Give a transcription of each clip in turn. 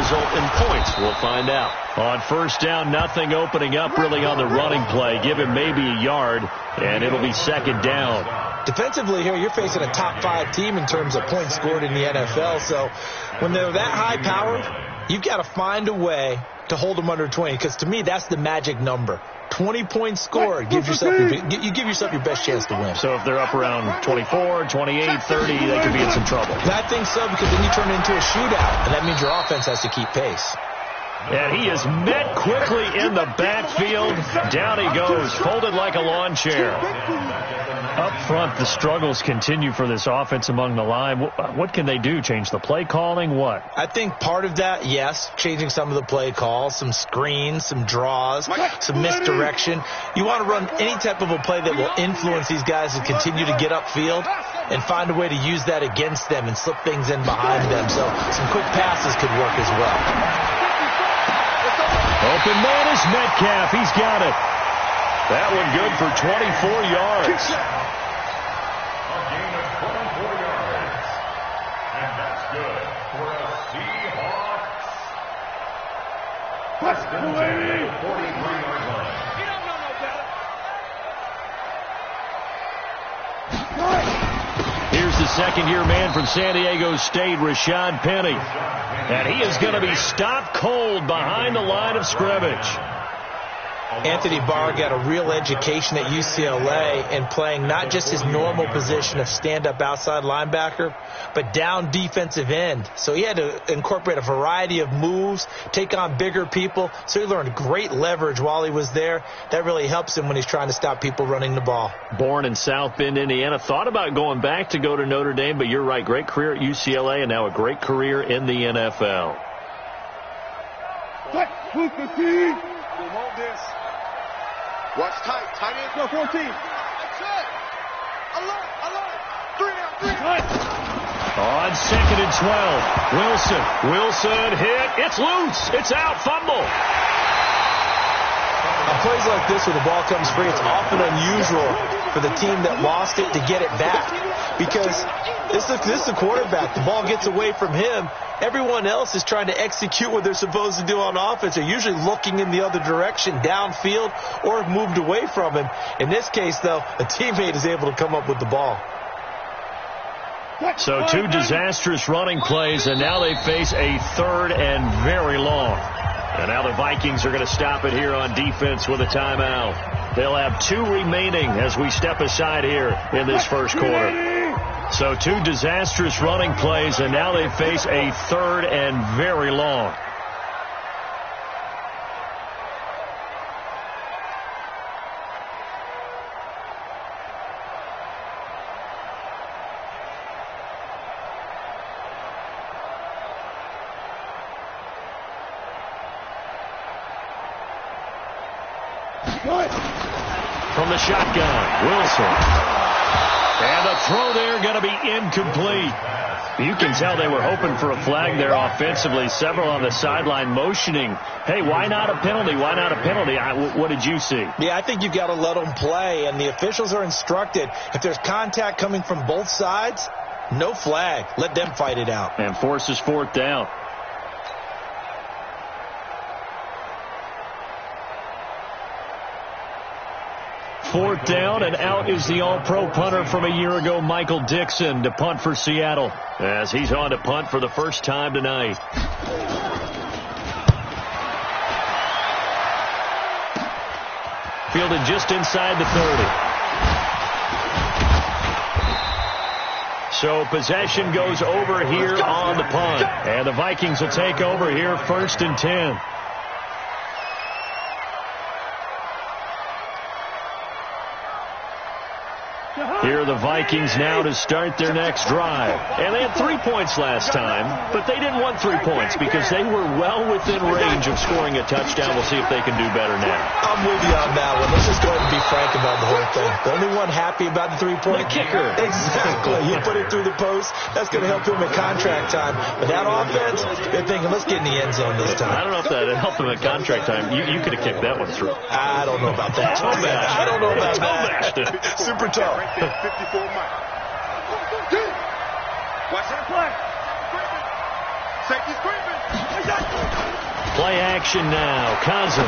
result in points? We'll find out. On first down, nothing opening up really on the running play. Give him maybe a yard, and it'll be second down. Defensively here, you're facing a top-5 team in terms of points scored in the NFL. So when they're that high-powered, you've got to find a way to hold them under 20, because to me, that's the magic number. 20 points scored, you give yourself your best chance to win. So if they're up around 24, 28, 30, they could be in some trouble. I think so, because then you turn it into a shootout, and that means your offense has to keep pace. And he is met quickly in the backfield. Down he goes, folded like a lawn chair. Up front, the struggles continue for this offense among the line. What can they do? Change the play calling? What? I think part of that, yes, changing some of the play calls, some screens, some draws, some misdirection. You want to run any type of a play that will influence these guys to continue to get upfield and find a way to use that against them and slip things in behind them. So some quick passes could work as well. Open man is Metcalf. He's got it. That one good for 24 yards. A gain of 24 yards. And that's good for a Seahawks. Let's go. 43-yard line. You don't know no better. Here's the second-year man from San Diego State, Rashad Penny. And he is going to be stopped cold behind the line of scrimmage. Anthony Barr got a real education at UCLA in playing not just his normal position of stand-up outside linebacker, but down defensive end. So he had to incorporate a variety of moves, take on bigger people. So he learned great leverage while he was there. That really helps him when he's trying to stop people running the ball. Born in South Bend, Indiana. Thought about going back to go to Notre Dame, but you're right. Great career at UCLA and now a great career in the NFL. Watch tight. Tight end. Go 14. That's it. Alert. 3 down. On second and 12. Wilson hit. It's loose. It's out. Fumble. On plays like this where the ball comes free, it's often unusual for the team that lost it to get it back, because this is the quarterback. The ball gets away from him. Everyone else is trying to execute what they're supposed to do on offense. They're usually looking in the other direction, downfield, or moved away from him. In this case, though, a teammate is able to come up with the ball. So 2 disastrous running plays, and now they face a third and very long. And now the Vikings are going to stop it here on defense with a timeout. They'll have 2 remaining as we step aside here in this first quarter. So 2 disastrous running plays, and now they face a third and very long. From the shotgun, Wilson. And the throw there going to be incomplete. You can tell they were hoping for a flag there offensively. Several on the sideline motioning, hey, why not a penalty? Why not a penalty? What did you see? Yeah, I think you've got to let them play, and the officials are instructed. If there's contact coming from both sides, no flag. Let them fight it out. And forces 4th down. Fourth down, and out is the all-pro punter from a year ago, Michael Dixon, to punt for Seattle, as he's on to punt for the first time tonight. Fielded just inside the 30. So possession goes over here on the punt, and the Vikings will take over here 1st and 10. Here are the Vikings now to start their next drive. And they had 3 points last time, but they didn't want 3 points because they were well within range of scoring a touchdown. We'll see if they can do better now. I'm with you on that one. Let's just go ahead and be frank about the whole thing. The only one happy about the 3-point. The kicker. Exactly. You put it through the post. That's going to help him at contract time. But that offense, they're thinking, let's get in the end zone this time. I don't know if that would help him at contract time. You could have kicked that one through. I don't know about that. I don't know about that. Super tough. 54 miles. Watch that play. Safety's creeping. Play action now. Cousins.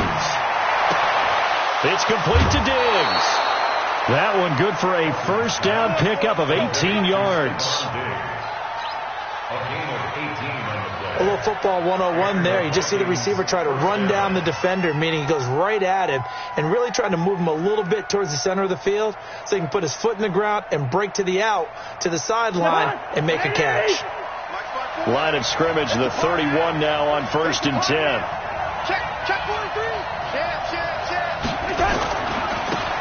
It's complete to Diggs. That one good for a first down pickup of 18 yards. A little football 101 there. You just see the receiver try to run down the defender, meaning he goes right at him and really trying to move him a little bit towards the center of the field so he can put his foot in the ground and break to the out, to the sideline, and make a catch. Line of scrimmage, the 31 now on 1st and 10.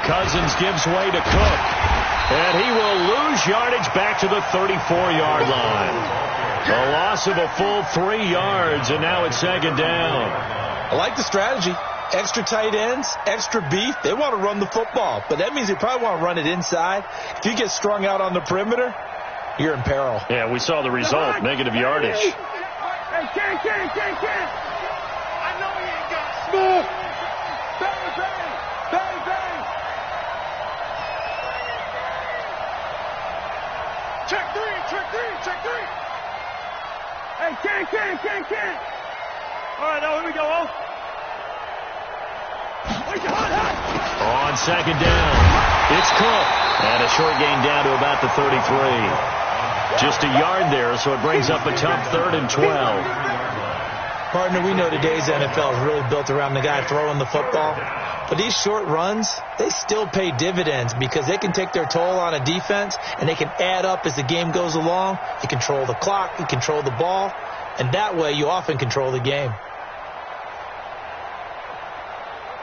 Cousins gives way to Cook, and he will lose yardage back to the 34-yard line. A loss of a full 3 yards, and now it's 2nd down. I like the strategy. Extra tight ends, extra beef. They want to run the football, but that means they probably want to run it inside. If you get strung out on the perimeter, you're in peril. Yeah, we saw the result, negative yardage. Hey, Ken. I know he ain't got smooth. Bang. Check three. Hey, Ken. All right, now here we go. On 2nd down, it's Cook. And a short gain down to about the 33. Just a yard there, so it brings up a tough 3rd and 12. Partner, we know today's NFL is really built around the guy throwing the football. But these short runs, they still pay dividends because they can take their toll on a defense and they can add up as the game goes along. You control the clock, you control the ball, and that way you often control the game.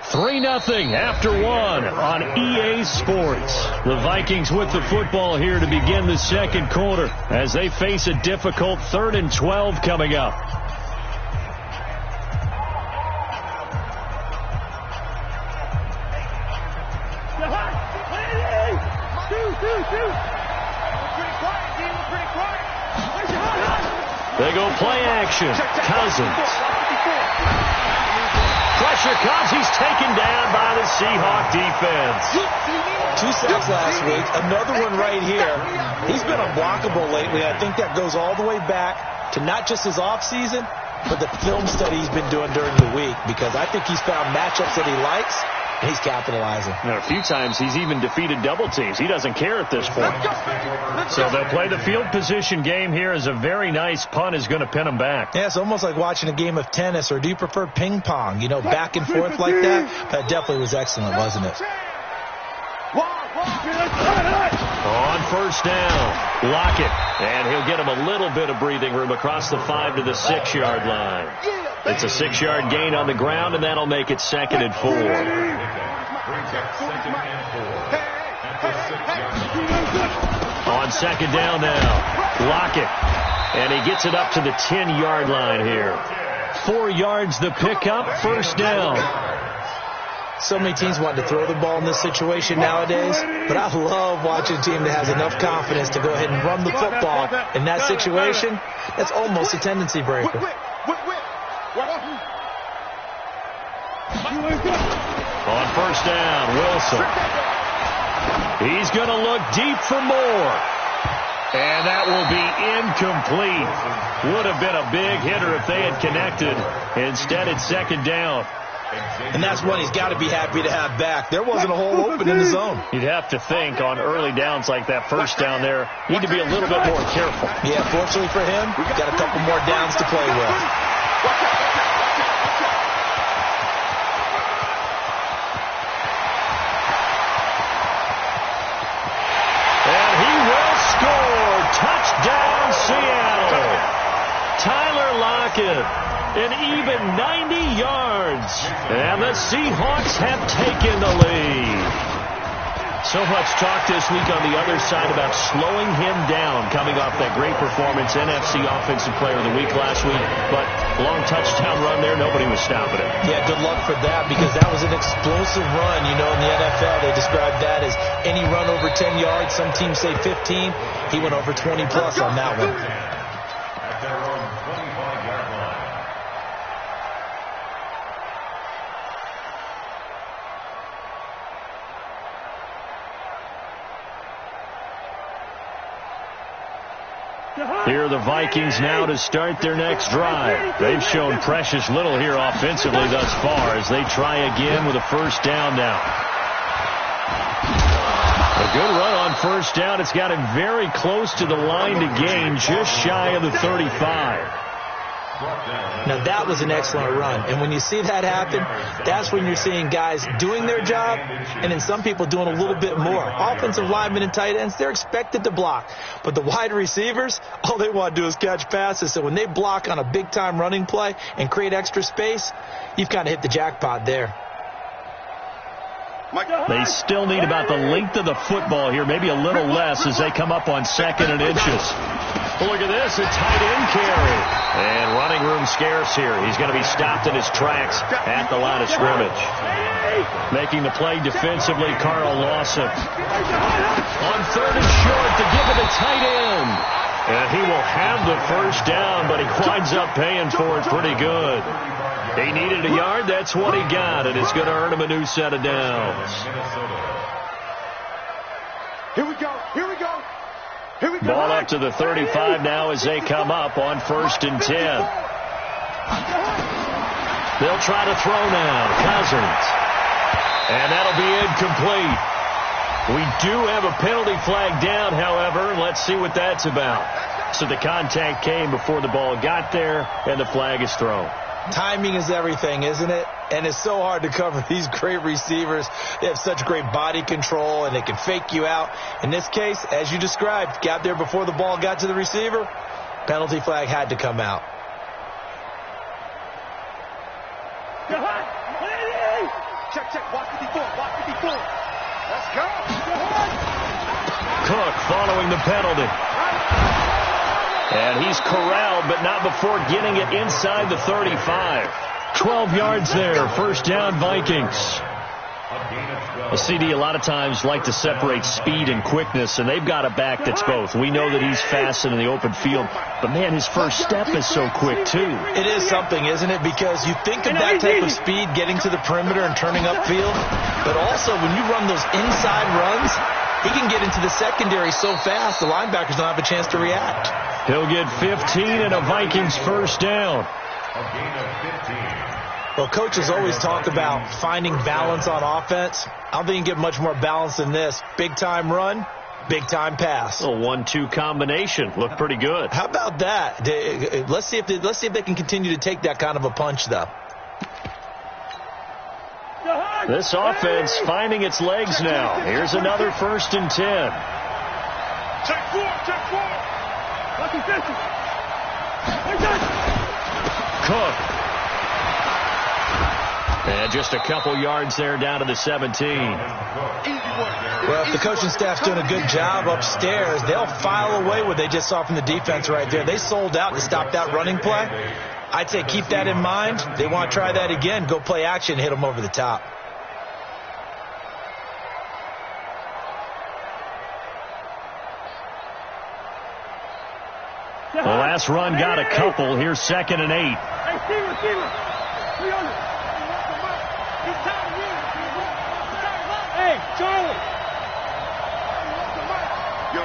3-0 after 1 on EA Sports. The Vikings with the football here to begin the 2nd quarter as they face a difficult 3rd and 12 coming up. They go play action. Cousins. Pressure comes. He's taken down by the Seahawk defense. 2 sacks last week. Another one right here. He's been unblockable lately. I think that goes all the way back to not just his offseason, but the film study he's been doing during the week, because I think he's found matchups that he likes, and he's capitalizing. And a few times he's even defeated double teams. He doesn't care at this point. So they'll play the field position game here as a very nice punt is going to pin them back. Yeah, it's almost like watching a game of tennis, or do you prefer ping pong? You know, back and forth like that? That definitely was excellent, wasn't it? On 1st down, Lockett. And he'll get him a little bit of breathing room across the 5 to the 6-yard line. It's a 6-yard gain on the ground, and that'll make it 2nd and 4. On 2nd down now, Lockett. And he gets it up to the 10-yard line here. 4 yards the pickup, 1st down. So many teams want to throw the ball in this situation nowadays, but I love watching a team that has enough confidence to go ahead and run the football. In that situation, that's almost a tendency breaker. On 1st down, Wilson. He's going to look deep for more. And that will be incomplete. Would have been a big hitter if they had connected. Instead, it's 2nd down. And that's one he's got to be happy to have back. There wasn't a hole open in the zone. You'd have to think on early downs like that 1st down there, need to be a little bit more careful. Yeah, fortunately for him, we've got a couple more downs to play with. And he will score. Touchdown, Seattle. Tyler Lockett. An even 90 yards. And the Seahawks have taken the lead. So much talk this week on the other side about slowing him down, coming off that great performance, NFC Offensive Player of the Week last week. But long touchdown run there, nobody was stopping it. Yeah, good luck for that, because that was an explosive run. You know, in the NFL, they describe that as any run over 10 yards. Some teams say 15. He went over 20 plus on that one. Here are the Vikings now to start their next drive. They've shown precious little here offensively thus far as they try again with a first down now. A good run on first down. It's got him very close to the line to gain, just shy of the 35. Now, that was an excellent run. And when you see that happen, that's when you're seeing guys doing their job and then some people doing a little bit more. Offensive linemen and tight ends, they're expected to block. But the wide receivers, all they want to do is catch passes. So when they block on a big-time running play and create extra space, you've kind of hit the jackpot there. They still need about the length of the football here, maybe a little less as they come up on 2nd and inches. Look at this, a tight end carry. And running room scarce here. He's going to be stopped in his tracks at the line of scrimmage. Making the play defensively, Carl Lawson. On 3rd and short to give it to tight end. And he will have the first down, but he winds up paying for it pretty good. He needed a yard. That's what he got, and it's going to earn him a new set of downs. Here we go. Here we go. Here we go. Ball up to the 35 now as they come up on 1st and 10. They'll try to throw now. Cousins. And that'll be incomplete. We do have a penalty flag down, however. Let's see what that's about. So the contact came before the ball got there, and the flag is thrown. Timing is everything, isn't it? And it's so hard to cover these great receivers. They have such great body control, and they can fake you out. In this case, as you described, got there before the ball got to the receiver. Penalty flag had to come out. Check. Watch 54. Watch 54. Let's go. Cook following the penalty. And he's corralled, but not before getting it inside the 35. 12 yards there. First down, Vikings. A CD a lot of times like to separate speed and quickness, and they've got a back that's both. We know that he's fast in the open field, but, man, his first step is so quick, too. It is something, isn't it? Because you think of that type of speed getting to the perimeter and turning upfield, but also when you run those inside runs, he can get into the secondary so fast the linebackers don't have a chance to react. He'll get 15 and a Vikings first down. Well, coaches always talk about finding balance on offense. I don't think you can get much more balance than this. Big-time run, big-time pass. A 1-2 combination. Looked pretty good. How about that? Let's see if they can continue to take that kind of a punch, though. This offense finding its legs now. Here's another 1st and 10. Check four. Cook. And just a couple yards there down to the 17. Well, if the coaching staff's doing a good job upstairs, they'll file away what they just saw from the defense right there. They sold out to stop that running play. I'd say keep that in mind. They want to try that again. Go play action, hit them over the top. The last run got a couple. Here's 2nd and 8. Hey, receiver. 300. Hey, Charlie. Yo.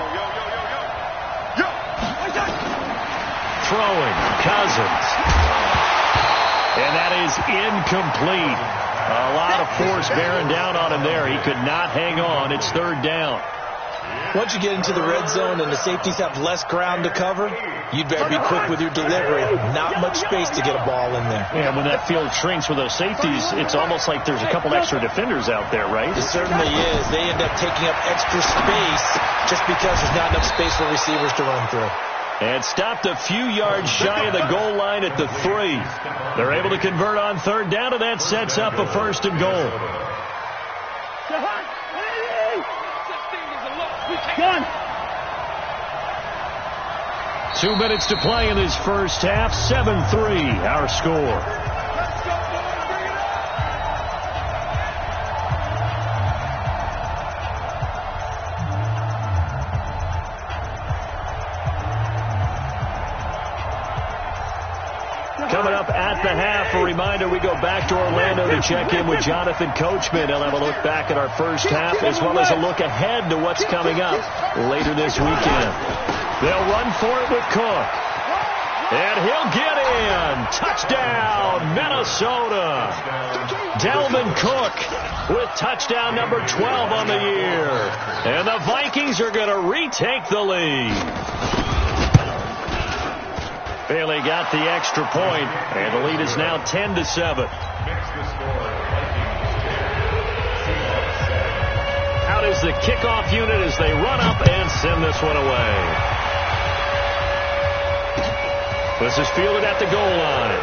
Throwing. Cousins. And that is incomplete. A lot of force bearing down on him there. He could not hang on. It's 3rd down. Once you get into the red zone and the safeties have less ground to cover, you'd better be quick with your delivery. Not much space to get a ball in there. Yeah, when that field shrinks with those safeties, it's almost like there's a couple extra defenders out there, right? It certainly is. They end up taking up extra space just because there's not enough space for receivers to run through. And stopped a few yards shy of the goal line at the 3. They're able to convert on 3rd down, and that sets up a 1st and goal. Done. 2 minutes to play in this first half. 7-3, our score. Coming up at the half, a reminder, we go back to Orlando to check in with Jonathan Coachman. He'll have a look back at our first half as well as a look ahead to what's coming up later this weekend. They'll run for it with Cook. And he'll get in. Touchdown, Minnesota. Dalvin Cook with touchdown number 12 on the year. And the Vikings are going to retake the lead. Bailey got the extra point, and the lead is now 10-7. Out is the kickoff unit as they run up and send this one away. This is fielded at the goal line.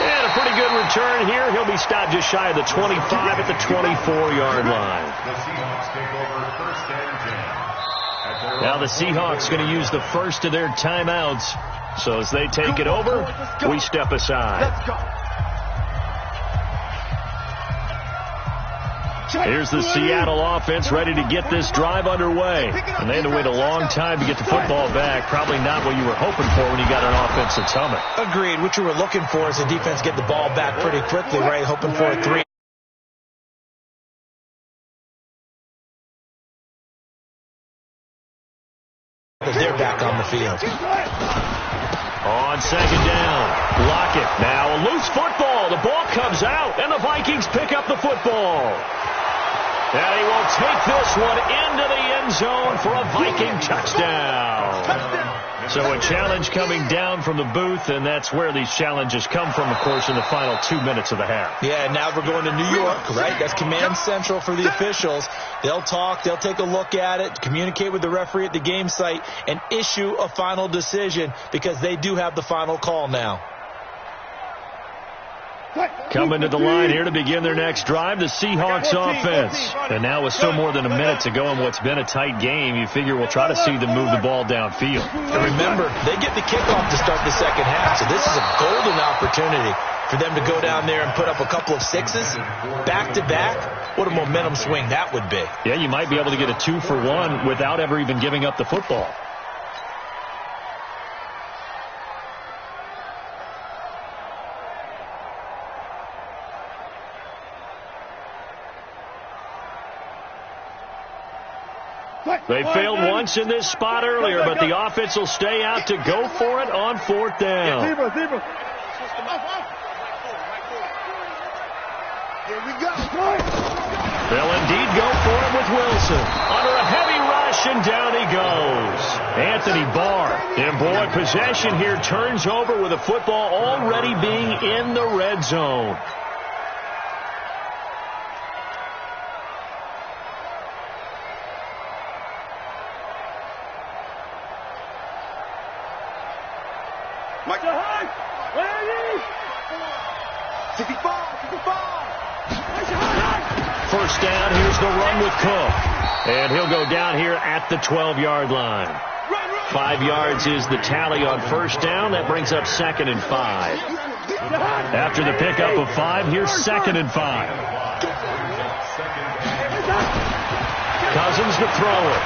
And a pretty good return here. He'll be stopped just shy of the 25 at the 24-yard line. Now the Seahawks going to use the first of their timeouts. So as they take it over, we step aside. Here's the Seattle offense ready to get this drive underway. And they had to wait a long time to get the football back. Probably not what you were hoping for when you got an offense that's humming. Agreed. What you were looking for is the defense get the ball back pretty quickly, right? Hoping for a 3. They're back on the field. On second down, Lockett. Now a loose football. The ball comes out, and the Vikings pick up the football. And he will take this one into the end zone for a Viking touchdown. So a challenge coming down from the booth, and that's where these challenges come from, of course, in the final 2 minutes of the half. Yeah, now we're going to New York, right? That's command central for the officials. They'll talk, they'll take a look at it, communicate with the referee at the game site, and issue a final decision because they do have the final call now. Coming to the line here to begin their next drive, the Seahawks offense. And now with still more than a minute to go in what's been a tight game, you figure we'll try to see them move the ball downfield. And remember, they get the kickoff to start the second half, so this is a golden opportunity for them to go down there and put up a couple of sixes back-to-back. What a momentum swing that would be. Yeah, you might be able to get a 2-for-1 without ever even giving up the football. They failed once in this spot earlier, but the offense will stay out to go for it on fourth down. Here we go. They'll indeed go for it with Wilson. Under a heavy rush, and down he goes. Anthony Barr. And boy, possession here turns over with the football already being in the red zone. First down, here's the run with Cook. And he'll go down here at the 12-yard line. 5 yards is the tally on first down. That brings up 2nd and 5. After the pickup of 5, here's 2nd and 5. Cousins to throw it.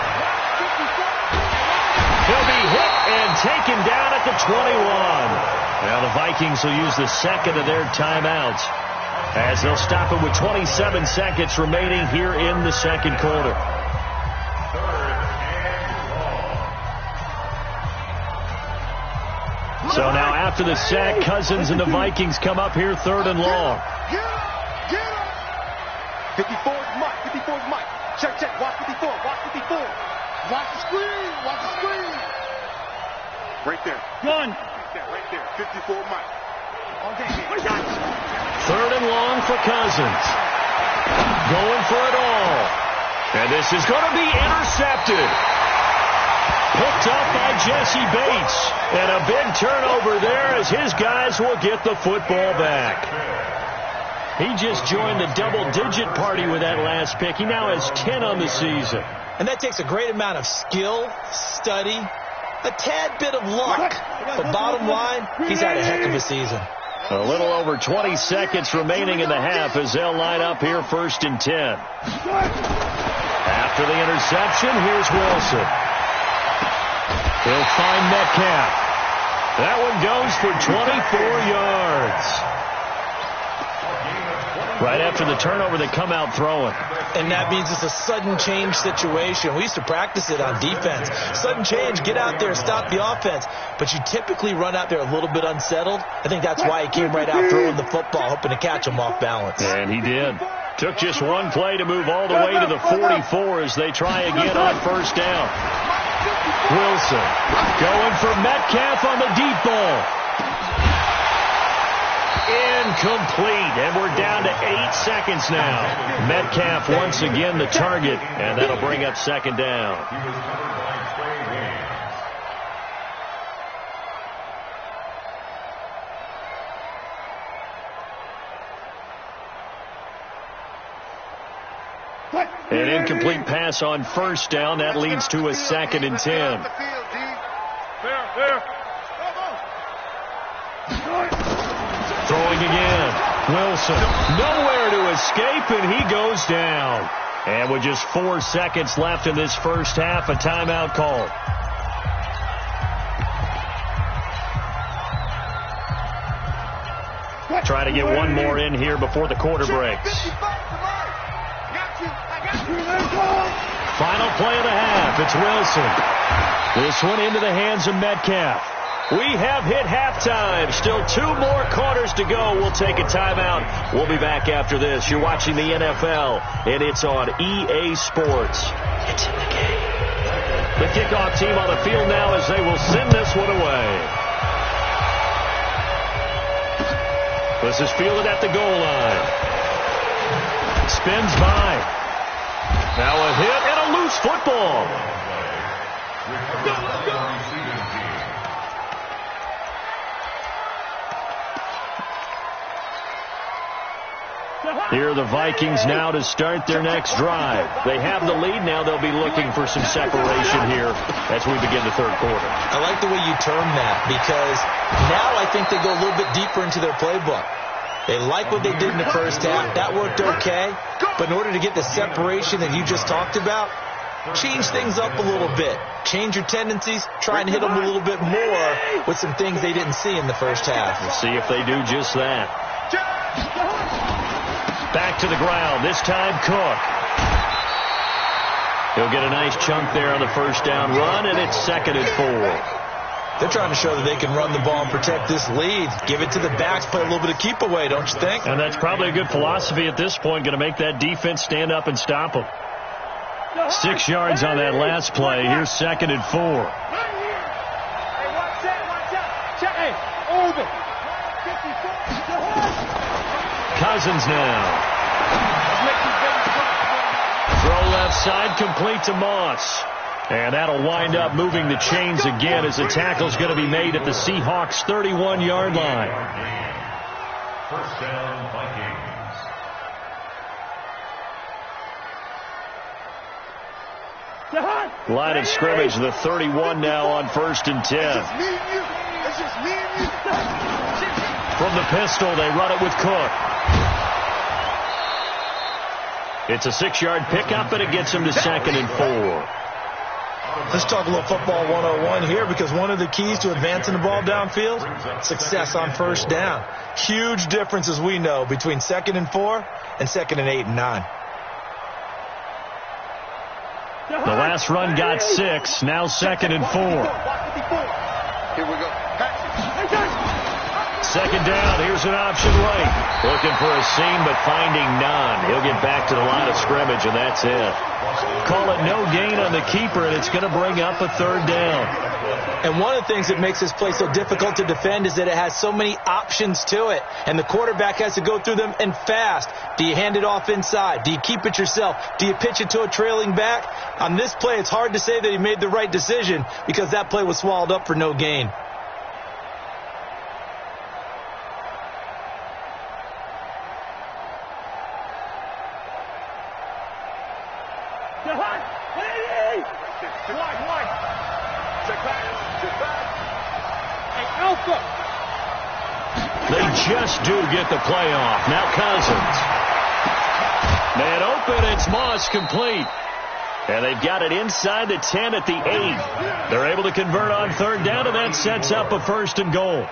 He'll be hit and taken down at the 21. Now the Vikings will use the second of their timeouts as they'll stop it with 27 seconds remaining here in the second quarter. So now after the sack, Cousins and the Vikings come up here 3rd and long. 54 is Mike. 54 is Mike. Check. Watch 54. Watch 54. Watch the screen. Watch the screen. Right there. Gun. Right there. 54 Mike. Okay. 3rd and long for Cousins. Going for it all. And this is going to be intercepted. Picked up by Jesse Bates. And a big turnover there as his guys will get the football back. He just joined the double-digit party with that last pick. He now has 10 on the season. And that takes a great amount of skill, study, a tad bit of luck. But bottom line, he's had a heck of a season. A little over 20 seconds remaining in the half as they'll line up here 1st and 10. After the interception, here's Wilson. He'll find Metcalf. That one goes for 24 yards. Right after the turnover, they come out throwing. And that means it's a sudden change situation. We used to practice it on defense. Sudden change, get out there, stop the offense. But you typically run out there a little bit unsettled. I think that's why he came right out throwing the football, hoping to catch him off balance. And he did. Took just one play to move all the way to the 44 as they try again on first down. Wilson going for Metcalf on the deep ball. Incomplete, and we're down to 8 seconds now. Metcalf once again the target, and that'll bring up second down. An incomplete pass on first down. That leads to a 2nd and 10. Throwing again. Wilson nowhere to escape, and he goes down. And with just 4 seconds left in this first half, a timeout call. Try to get one more in here before the quarter breaks. Final play of the half. It's Wilson. This one into the hands of Metcalf. We have hit halftime. Still 2 more quarters to go. We'll take a timeout. We'll be back after this. You're watching the NFL, and it's on EA Sports. It's in the game. The kickoff team on the field now as they will send this one away. This is fielded at the goal line. Spins by. Now a hit and a loose football. Here are the Vikings now to start their next drive. They have the lead. Now they'll be looking for some separation here as we begin the third quarter. I like the way you term that, because now I think they go a little bit deeper into their playbook. They like what they did in the first half. That worked okay. But in order to get the separation that you just talked about, change things up a little bit. Change your tendencies. Try and hit them a little bit more with some things they didn't see in the first half. We'll see if they do just that. Back to the ground. This time Cook. He'll get a nice chunk there on the first down run, and it's 2nd and 4. They're trying to show that they can run the ball and protect this lead. Give it to the backs, play a little bit of keep away, don't you think? And that's probably a good philosophy at this point, going to make that defense stand up and stop them. 6 yards on that last play. Here's 2nd and 4. Cousins now. Throw left side, complete to Moss. And that'll wind up moving the chains again as the tackle's going to be made at the Seahawks' 31-yard line. First down, Vikings. Line of scrimmage, the 31 now on 1st and 10. From the pistol, they run it with Cook. It's a 6-yard pickup, and it gets him to 2nd and 4. Let's talk a little football 101 here, because one of the keys to advancing the ball downfield, success on first down. Huge difference, as we know, between 2nd and 4 and 2nd and 8 and 9. The last run got 6, now 2nd and 4. Here we go. 2nd down, here's an option right. Looking for a seam, but finding none. He'll get back to the line of scrimmage, and that's it. Call it no gain on the keeper, and it's going to bring up a 3rd down. And one of the things that makes this play so difficult to defend is that it has so many options to it, and the quarterback has to go through them and fast. Do you hand it off inside? Do you keep it yourself? Do you pitch it to a trailing back? On this play, it's hard to say that he made the right decision, because that play was swallowed up for no gain. They just do get the play off. Now Cousins. Man open, it's Moss complete. And they've got it inside the 10 at the 8. They're able to convert on third down, and that sets up a 1st and goal.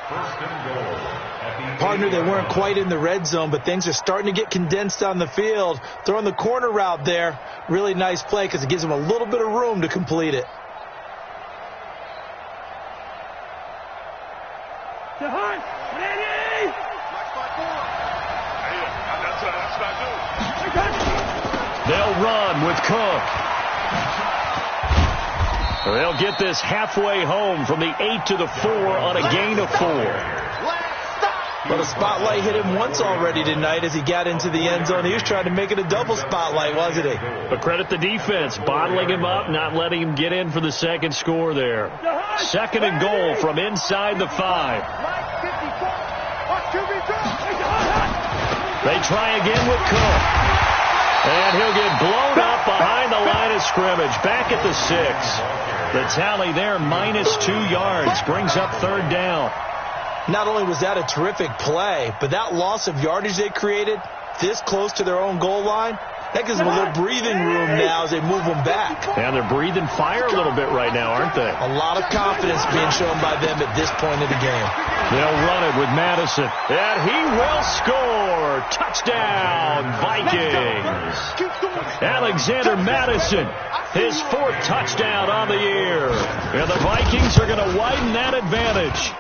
Partner, they weren't quite in the red zone, but things are starting to get condensed on the field. Throwing the corner route there, really nice play because it gives them a little bit of room to complete it. They'll run with Cook. They'll get this halfway home from the 8 to the 4 on a gain of 4. But a spotlight hit him once already tonight as he got into the end zone. He was trying to make it a double spotlight, wasn't he? But credit the defense, bottling him up, not letting him get in for the second score there. 2nd and goal from inside the 5. They try again with Cook. And he'll get blown up behind the line of scrimmage. Back at the 6. The tally there, -2 yards. Brings up 3rd down. Not only was that a terrific play, but that loss of yardage they created this close to their own goal line, that gives them a little breathing room now as they move them back. And they're breathing fire a little bit right now, aren't they? A lot of confidence being shown by them at this point of the game. They'll run it with Madison. And he will score. Touchdown, Vikings. Alexander Madison, his 4th touchdown on the year. And the Vikings are going to widen that advantage.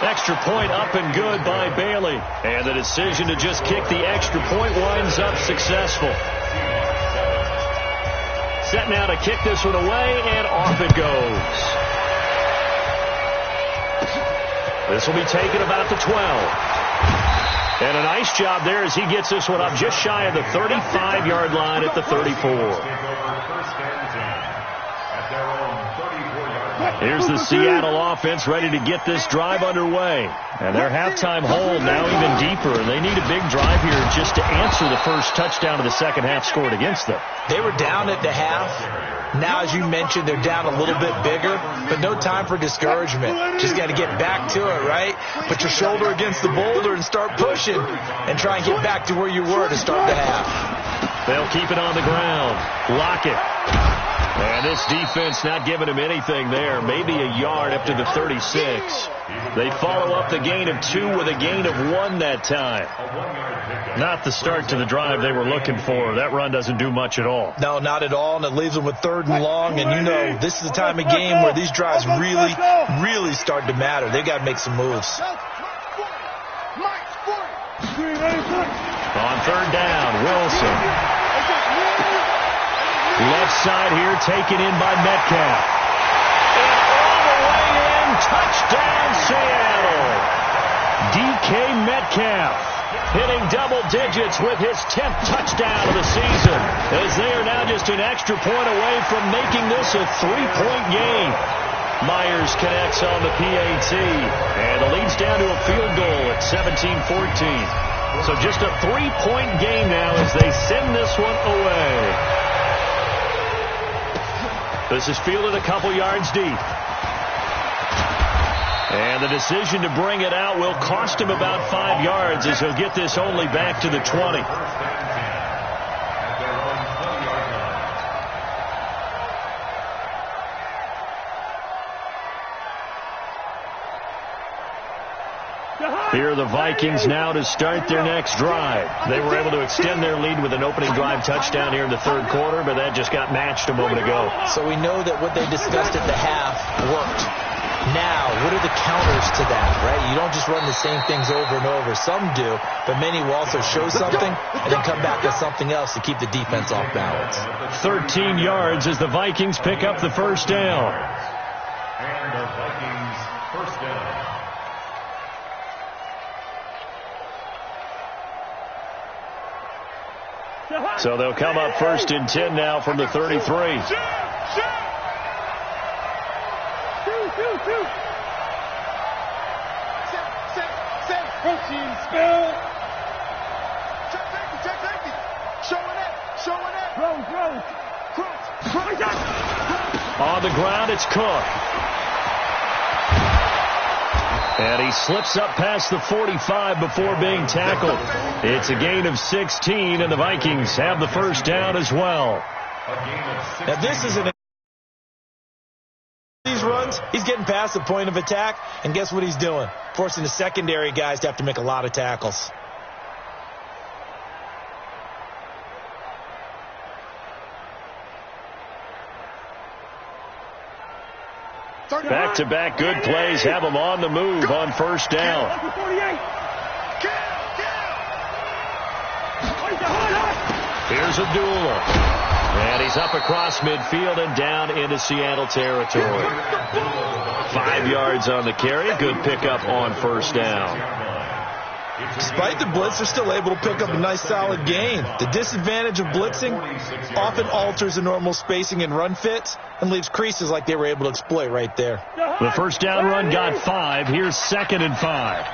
Extra point up and good by Bailey. And the decision to just kick the extra point winds up successful. Set now to kick this one away, and off it goes. This will be taken about the 12. And a nice job there as he gets this one up just shy of the 35-yard line at the 34. Here's the Seattle offense ready to get this drive underway. And their halftime hole now even deeper. And they need a big drive here just to answer the first touchdown of the second half scored against them. They were down at the half. Now, as you mentioned, they're down a little bit bigger, but no time for discouragement. Just got to get back to it, right? Put your shoulder against the boulder and start pushing and try and get back to where you were to start the half. They'll keep it on the ground. Lock it. And this defense not giving him anything there. Maybe a yard up to the 36. They follow up the gain of 2 with a gain of 1 that time. Not the start to the drive they were looking for. That run doesn't do much at all. No, not at all, and it leaves them with 3rd and long. And you know, this is the time of game where these drives really, really start to matter. They've got to make some moves. On 3rd down, Wilson. Left side here, taken in by Metcalf. And all the way in, touchdown Seattle. DK Metcalf hitting double digits with his 10th touchdown of the season, as they are now just an extra point away from making this a 3-point game. Myers connects on the PAT, and the lead's down to a field goal at 17-14. So just a 3-point game now as they send this one away. This is fielded a couple yards deep. And the decision to bring it out will cost him about 5 yards as he'll get this only back to the 20. Here are the Vikings now to start their next drive. They were able to extend their lead with an opening drive touchdown here in the 3rd quarter, but that just got matched a moment ago. So we know that what they discussed at the half worked. Now, what are the counters to that, right? You don't just run the same things over and over. Some do, but many will also show something and then come back with something else to keep the defense off balance. 13 yards as the Vikings pick up the 1st down. And the Vikings 1st down. So they'll come up 1st and 10 now from the 33. On the ground, it's Cook. And he slips up past the 45 before being tackled. It's a gain of 16, and the Vikings have the 1st down as well. Now, this isn't these runs. He's getting past the point of attack, and guess what he's doing? Forcing the secondary guys to have to make a lot of tackles. Back-to-back good plays have him on the move on first down. Here's Abdullah. And he's up across midfield and down into Seattle territory. 5 yards on the carry. Good pickup on first down. Despite the blitz, they're still able to pick up a nice solid gain. The disadvantage of blitzing often alters the normal spacing and run fits and leaves creases like they were able to exploit right there. The first down run got 5. Here's 2nd and 5.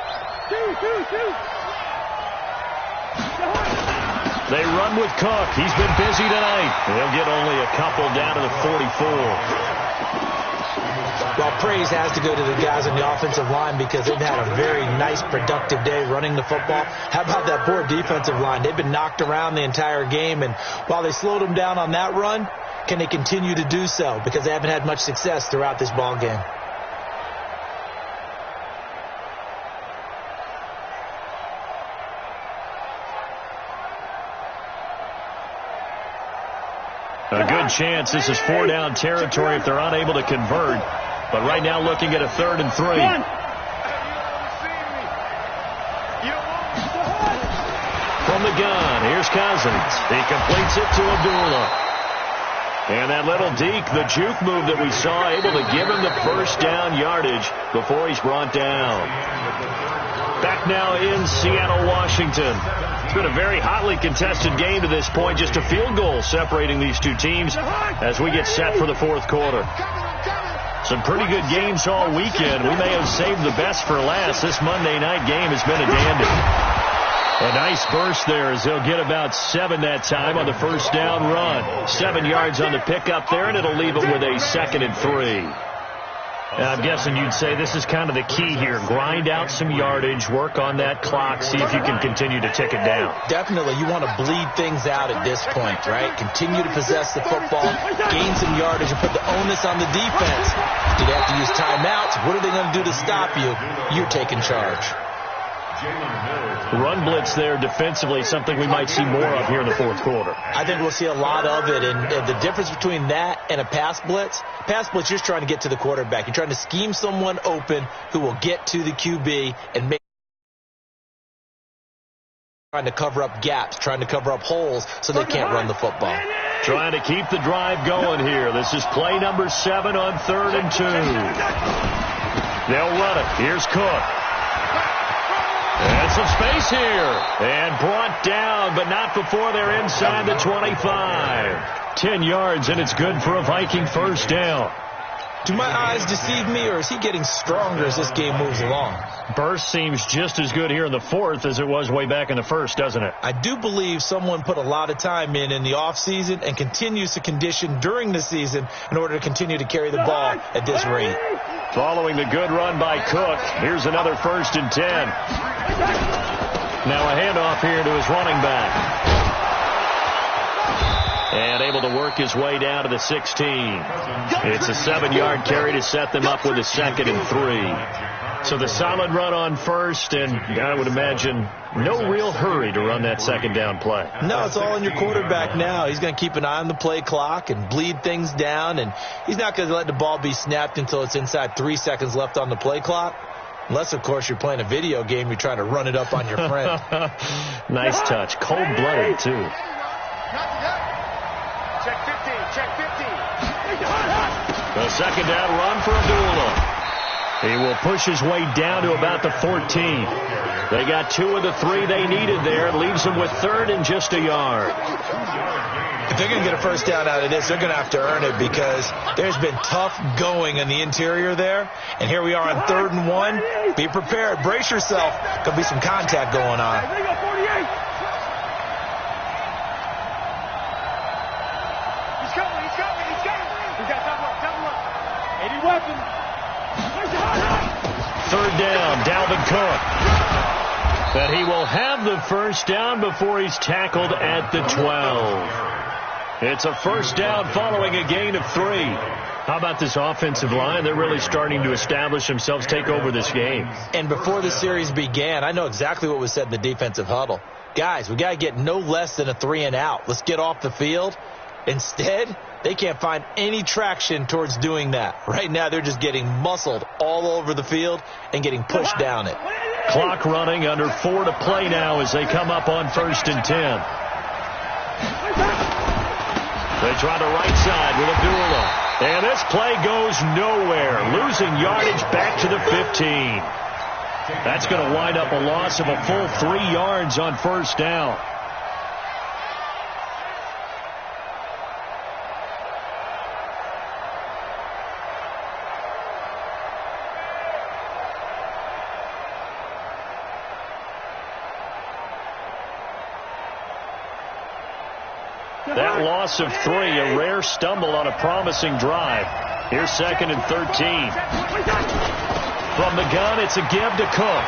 They run with Cook. He's been busy tonight. They'll get only a couple down to the 44. Well, praise has to go to the guys on the offensive line because they've had a very nice, productive day running the football. How about that poor defensive line? They've been knocked around the entire game, and while they slowed them down on that run, can they continue to do so? Because they haven't had much success throughout this ball game. A good chance this is 4-down territory if they're unable to convert. But right now looking at a 3rd and 3. From the gun, here's Cousins. He completes it to Abdullah. And that little deke, the juke move that we saw, able to give him the first down yardage before he's brought down. Back now in Seattle, Washington. It's been a very hotly contested game to this point. Just a field goal separating these two teams as we get set for the 4th quarter. Some pretty good games all weekend. We may have saved the best for last. This Monday night game has been a dandy. A nice burst there as they'll get about 7 that time on the first down run. 7 yards on the pickup there, and it'll leave them with a 2nd and 3. I'm guessing you'd say this is kind of the key here. Grind out some yardage, work on that clock, see if you can continue to tick it down. Definitely. You want to bleed things out at this point, right? Continue to possess the football, gain some yardage, and put the onus on the defense. Do they have to use timeouts? What are they going to do to stop you? You're taking charge. Run blitz there defensively, something we might see more of here in the 4th quarter. I think we'll see a lot of it, and the difference between that and a pass blitz, you're just trying to get to the quarterback. You're trying to scheme someone open who will get to the QB and make trying to cover up gaps, trying to cover up holes so they can't run the football. Trying to keep the drive going here. This is play number 7 on 3rd and 2. They'll run it. Here's Cook. And some space here. And brought down, but not before they're inside the 25. 10 yards, and it's good for a Viking first down. Do my eyes deceive me, or is he getting stronger as this game moves along? Burst seems just as good here in the 4th as it was way back in the 1st, doesn't it? I do believe someone put a lot of time in the offseason and continues to condition during the season in order to continue to carry the ball at this rate. Following the good run by Cook, here's another 1st and 10. Now a handoff here to his running back. And able to work his way down to the 16. It's a 7-yard carry to set them up with a 2nd and 3. So the solid run on first, and I would imagine no real hurry to run that 2nd down play. No, it's all on your quarterback now. He's going to keep an eye on the play clock and bleed things down, and he's not going to let the ball be snapped until it's inside 3 seconds left on the play clock. Unless, of course, you're playing a video game, you're trying to run it up on your friend. Nice touch. Cold-blooded, too. Check 15, check 15. The 2nd down run for Abdullah. He will push his way down to about the 14. They got 2 of the 3 they needed there. It leaves them with 3rd and just a yard. If they're going to get a first down out of this, they're going to have to earn it because there's been tough going in the interior there. And here we are on 3rd and 1. Be prepared. Brace yourself. Could be some contact going on. Third down, Dalvin Cook. But he will have the first down before he's tackled at the 12. It's a first down following a gain of 3. How about this offensive line? They're really starting to establish themselves, take over this game. And before the series began, I know exactly what was said in the defensive huddle. Guys, we got to get no less than a 3-and-out. Let's get off the field. Instead, they can't find any traction towards doing that. Right now, they're just getting muscled all over the field and getting pushed down it. Clock running, under 4 to play now as they come up on 1st and 10. They try the right side with Abdullah. And this play goes nowhere. Losing yardage back to the 15. That's going to wind up a loss of a full 3 yards on 1st down. That loss of 3, a rare stumble on a promising drive. Here's 2nd and 13. From the gun, it's a give to Cook.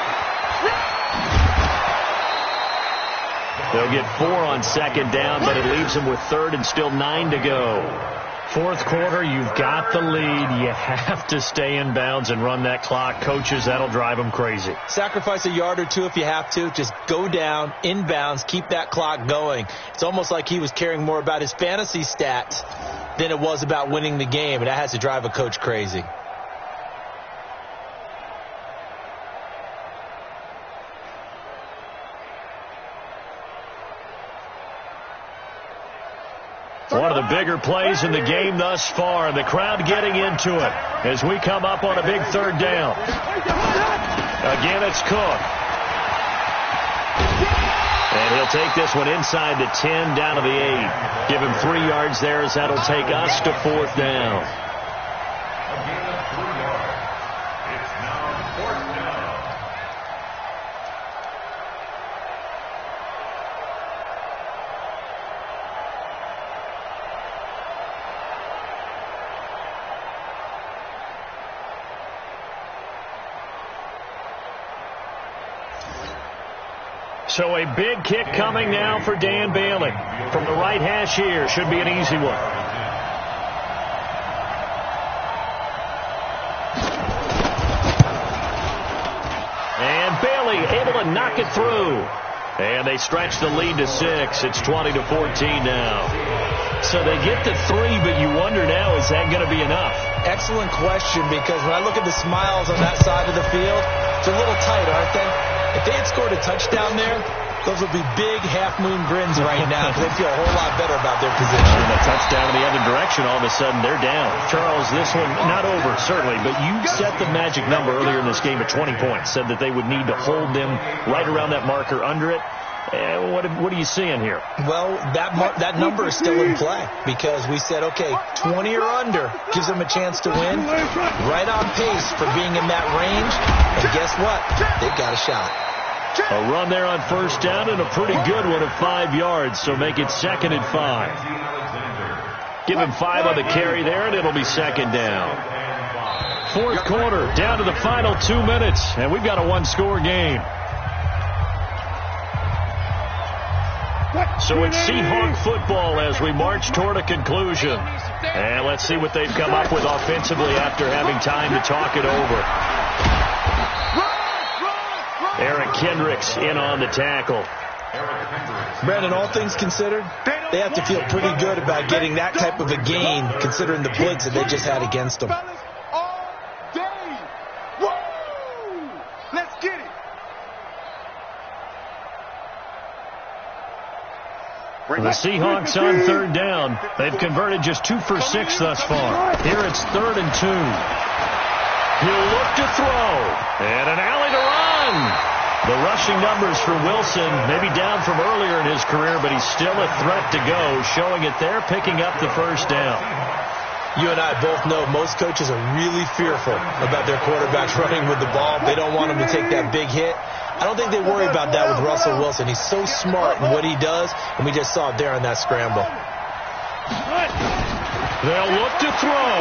They'll get 4 on 2nd down, but it leaves them with 3rd and still 9 to go. 4th quarter, you've got the lead. You have to stay in bounds and run that clock. Coaches, that'll drive them crazy. Sacrifice a yard or 2 if you have to. Just go down, in bounds, keep that clock going. It's almost like he was caring more about his fantasy stats than it was about winning the game, and that has to drive a coach crazy. One of the bigger plays in the game thus far. The crowd getting into it as we come up on a big 3rd down. Again, it's Cook. And he'll take this one inside the 10, down to the 8. Give him 3 yards there as that'll take us to 4th down. So a big kick coming now for Dan Bailey. From the right hash here. Should be an easy one. And Bailey able to knock it through. And they stretch the lead to 6. It's 20-14 now. So they get to 3, but you wonder now, is that going to be enough? Excellent question, because when I look at the smiles on that side of the field, it's a little tight, aren't they? If they had scored a touchdown there, those would be big half-moon grins right now because they feel a whole lot better about their position. And a touchdown in the other direction, all of a sudden they're down. Charles, this one not over, certainly, but you set the magic number earlier in this game at 20 points, said that they would need to hold them right around that marker under it. What are you seeing here? Well, that number is still in play because we said, okay, 20 or under gives them a chance to win. Right on pace for being in that range. And guess what? They've got a shot. A run there on 1st down and a pretty good one of 5 yards, so make it 2nd and 5. Give him 5 on the carry there, and it'll be 2nd down. 4th quarter, down to the final 2 minutes, and we've got a 1-score game. So it's Seahawk football as we march toward a conclusion. And let's see what they've come up with offensively after having time to talk it over. Eric Kendricks in on the tackle. Brandon, all things considered, they have to feel pretty good about getting that type of a gain considering the blitz that they just had against them. Let's get it. The Seahawks on 3rd down. They've converted just 2 for 6 thus far. Here it's 3rd and 2. He'll look to throw. And an alley to run. The rushing numbers for Wilson, maybe down from earlier in his career, but he's still a threat to go, showing it there, picking up the 1st down. You and I both know most coaches are really fearful about their quarterbacks running with the ball. They don't want him to take that big hit. I don't think they worry about that with Russell Wilson. He's so smart in what he does, and we just saw it there on that scramble. They'll look to throw.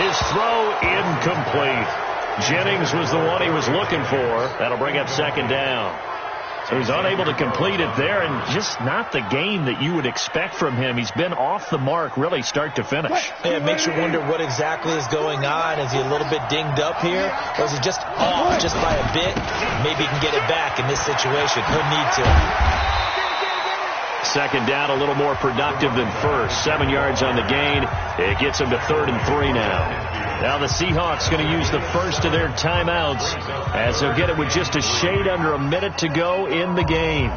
His throw incomplete. Jennings was the one he was looking for. That'll bring up 2nd down. So he's unable to complete it there, and just not the game that you would expect from him. He's been off the mark really start to finish. Yeah, it makes you wonder what exactly is going on. Is he a little bit dinged up here, or is he just off just by a bit? Maybe he can get it back in this situation. He'll need to. Second down, a little more productive than first. 7 yards on the gain. It gets him to 3rd and 3 now. Now the Seahawks going to use the first of their timeouts as they'll get it with just a shade under a minute to go in the game.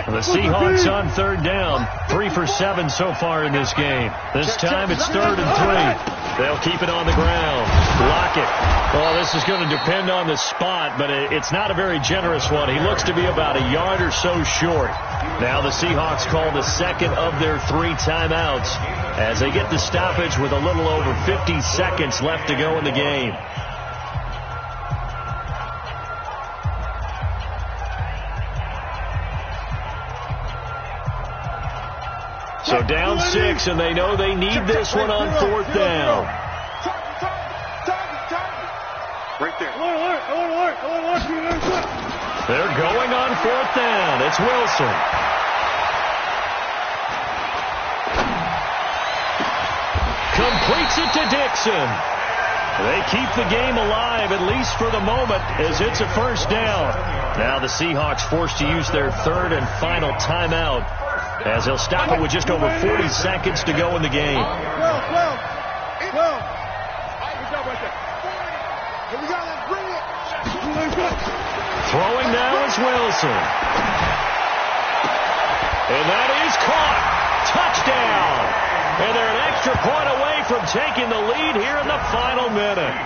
The Seahawks on 3rd down. 3 for 7 so far in this game. This time it's 3rd and 3. They'll keep it on the ground. Block it. Well, this is going to depend on the spot, but it's not a very generous one. He looks to be about a yard or so short. Now the Seahawks call the second of their 3 timeouts as they get the stoppage with a little over 50 seconds left to go in the game. So down 6, and they know they need this one on 4th down. Right there. They're going on 4th down. It's Wilson. Completes it to Dixon. They keep the game alive, at least for the moment, as it's a 1st down. Now the Seahawks forced to use their 3rd and final timeout, as they'll stop it with just over 40 seconds to go in the game. Throwing now is Wilson. And that is caught. Touchdown. And they're an extra point away from taking the lead here in the final minute.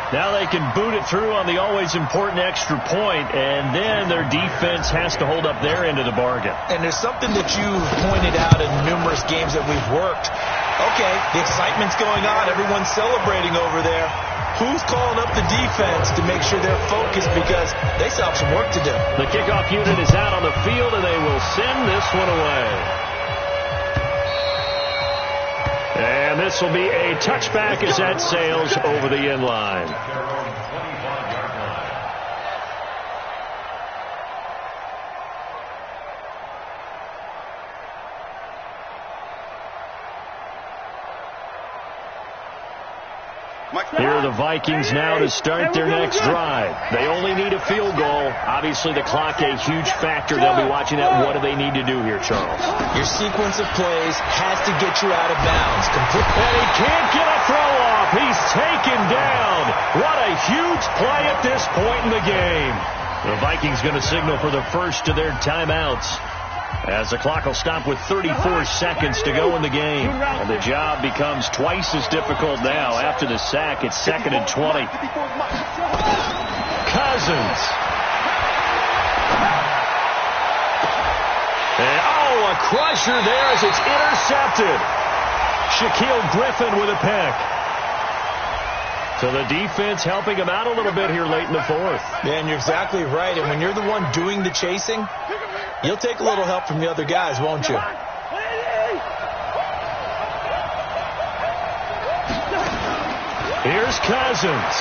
Now they can boot it through on the always important extra point, and then their defense has to hold up their end of the bargain. And there's something that you've pointed out in numerous games that we've worked. Okay, the excitement's going on. Everyone's celebrating over there. Who's calling up the defense to make sure they're focused, because they still have some work to do? The kickoff unit is out on the field, and they will send this one away. And this will be a touchback as that sails over the end line. Here are the Vikings now to start their next drive. They only need a field goal. Obviously, the clock a huge factor. They'll be watching that. What do they need to do here, Charles? Your sequence of plays has to get you out of bounds. And he can't get a throw off. He's taken down. What a huge play at this point in the game. The Vikings going to signal for the first of their timeouts, as the clock will stop with 34 seconds to go in the game. And the job becomes twice as difficult now. After the sack, it's 2nd and 20. Cousins. And, a crusher there as it's intercepted. Shaquill Griffin with a pick. So the defense helping him out a little bit here late in the 4th. Yeah, and you're exactly right. And when you're the one doing the chasing, you'll take a little help from the other guys, won't you? Here's Cousins.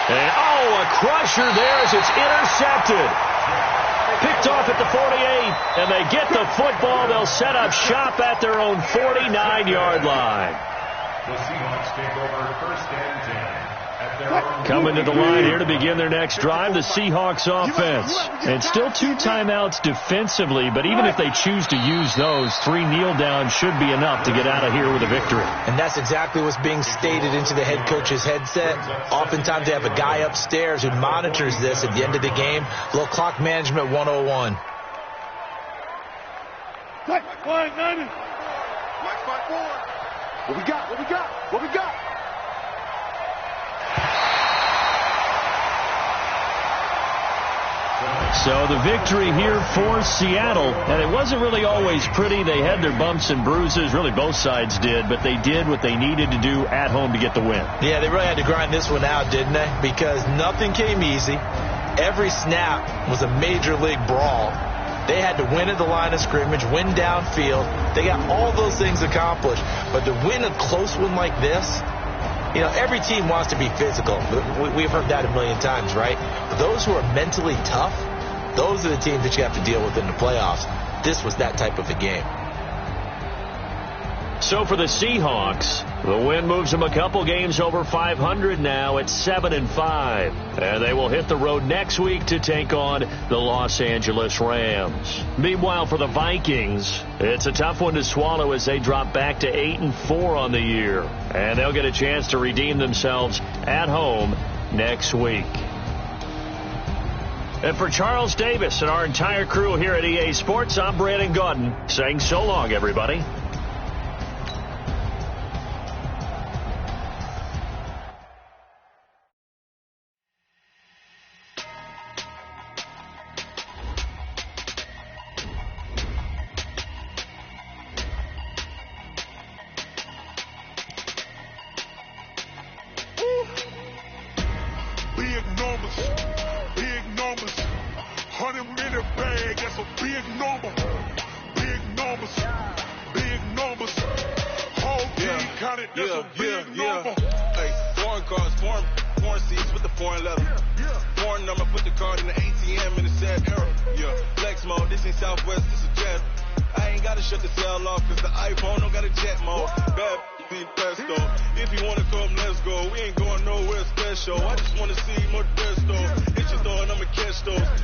And, a crusher there as it's intercepted. Picked off at the 48, and they get the football. They'll set up shop at their own 49-yard line. The Seahawks take over 1st and 10 at their own. Coming to the line here to begin their next drive, the Seahawks offense. And still 2 timeouts defensively, but even if they choose to use those, 3 kneel downs should be enough to get out of here with a victory. And that's exactly what's being stated into the head coach's headset. Oftentimes they have a guy upstairs who monitors this at the end of the game. A little clock management 101. What we got? What we got? What we got? So the victory here for Seattle, and it wasn't really always pretty. They had their bumps and bruises. Really, both sides did, but they did what they needed to do at home to get the win. Yeah, they really had to grind this one out, didn't they? Because nothing came easy. Every snap was a major league brawl. They had to win at the line of scrimmage, win downfield. They got all those things accomplished. But to win a close one like this, you know, every team wants to be physical. We've heard that a million times, right? But those who are mentally tough, those are the teams that you have to deal with in the playoffs. This was that type of a game. So for the Seahawks, the win moves them a couple games over 500 now at 7-5. And they will hit the road next week to take on the Los Angeles Rams. Meanwhile, for the Vikings, it's a tough one to swallow as they drop back to 8-4 on the year. And they'll get a chance to redeem themselves at home next week. And for Charles Davis and our entire crew here at EA Sports, I'm Brandon Gaudin saying so long, everybody.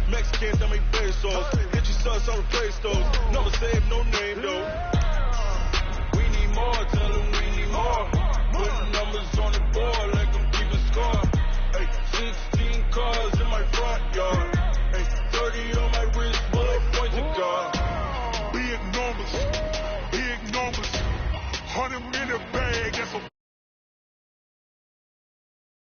Mexicans that make pesos. Hit your sons, I'll replace those. Never save no